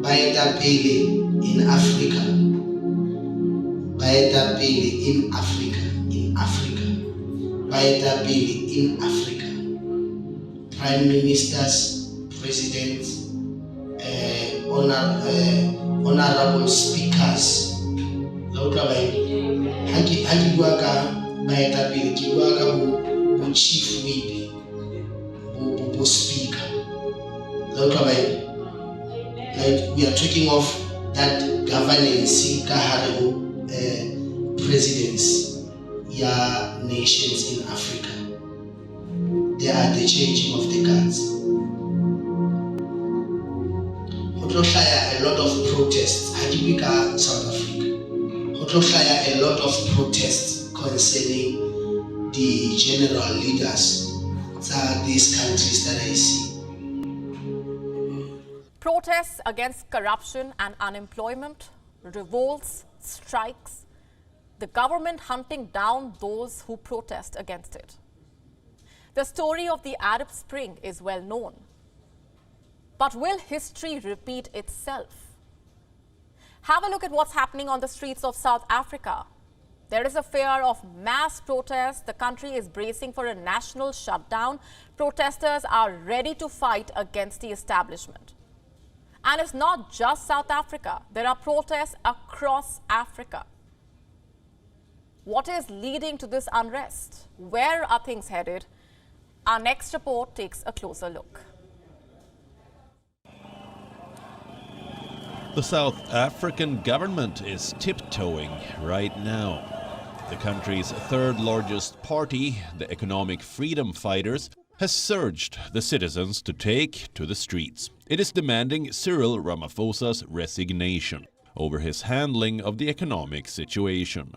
baetapele in Africa, baetapele in Africa, baetapele in Africa, prime ministers, presidents, honorable speakers. Ha ke bua ka baetapele ke bua ka bo chief whip, bo speaker. Like we are talking of that governance ka hare ho presidents ya nations in Africa. They are the changing of the guards. Ho tlo hlaya a lot of protests ha ke bua ka South Africa. Ho tlo hlaya a lot of protests concerning the general leaders of these countries that I see. Protests against corruption and unemployment, revolts, strikes, the government hunting down those who protest against it. The story of the Arab Spring is well known. But will history repeat itself? Have a look at what's happening on the streets of South Africa. There is a fear of mass protests. The country is bracing for a national shutdown. Protesters are ready to fight against the establishment. And it's not just South Africa. There are protests across Africa. What is leading to this unrest? Where are things headed? Our next report takes a closer look. The South African government is tiptoeing right now. The country's third largest party, the Economic Freedom Fighters, has surged the citizens to take to the streets. It is demanding Cyril Ramaphosa's resignation over his handling of the economic situation.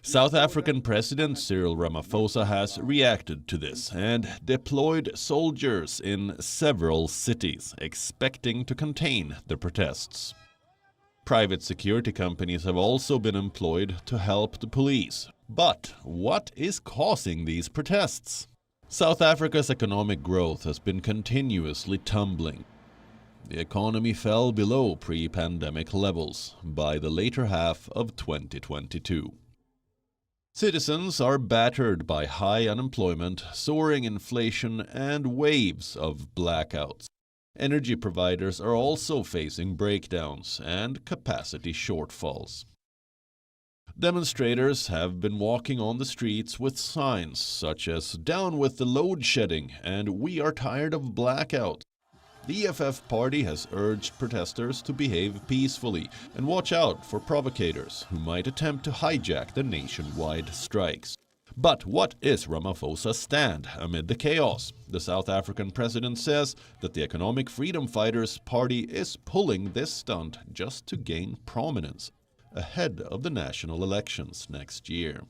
South African President Cyril Ramaphosa has reacted to this and deployed soldiers in several cities, expecting to contain the protests. Private security companies have also been employed to help the police. But what is causing these protests? South Africa's economic growth has been continuously tumbling. The economy fell below pre-pandemic levels by the later half of 2022. Citizens are battered by high unemployment, soaring inflation, and waves of blackouts. Energy providers are also facing breakdowns and capacity shortfalls. Demonstrators have been walking on the streets with signs such as "Down with the load shedding" and "We are tired of blackouts." The EFF party has urged protesters to behave peacefully and watch out for provocators who might attempt to hijack the nationwide strikes. But what is Ramaphosa's stand amid the chaos? The South African president says that the Economic Freedom Fighters party is pulling this stunt just to gain prominence ahead of the national elections next year.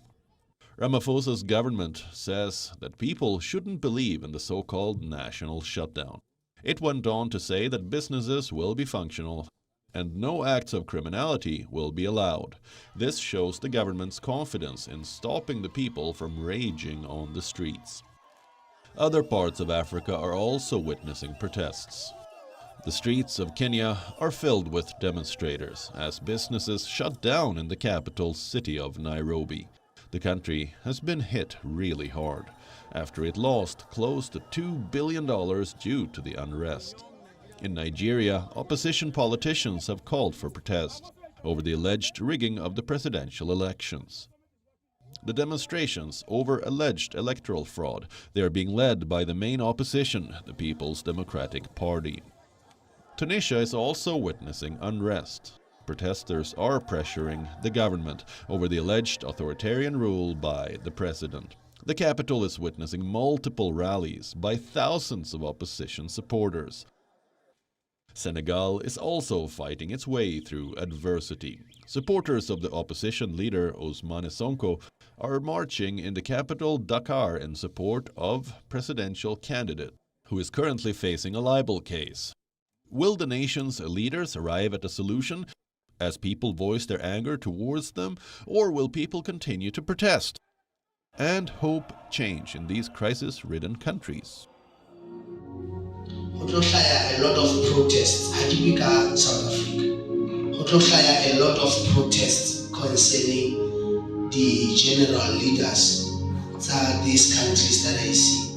Ramaphosa's government says that people shouldn't believe in the so-called national shutdown. It went on to say that businesses will be functional and no acts of criminality will be allowed. This shows the government's confidence in stopping the people from raging on the streets. Other parts of Africa are also witnessing protests. The streets of Kenya are filled with demonstrators as businesses shut down in the capital city of Nairobi. The country has been hit really hard after it lost close to $2 billion due to the unrest. In Nigeria, opposition politicians have called for protests over the alleged rigging of the presidential elections. The demonstrations over alleged electoral fraud, they are being led by the main opposition, the People's Democratic Party. Tunisia is also witnessing unrest. Protesters are pressuring the government over the alleged authoritarian rule by the president. The capital is witnessing multiple rallies by thousands of opposition supporters. Senegal is also fighting its way through adversity. Supporters of the opposition leader Ousmane Sonko are marching in the capital Dakar in support of presidential candidate who is currently facing a libel case. Will the nation's leaders arrive at a solution as people voice their anger towards them, or will people continue to protest and hope change in these crisis-ridden countries? ho tlo hlaya a lot of protests ha ke bue ka South Africa. Ho tlo hlaya a lot of protests concerning the general leaders of these countries that I see.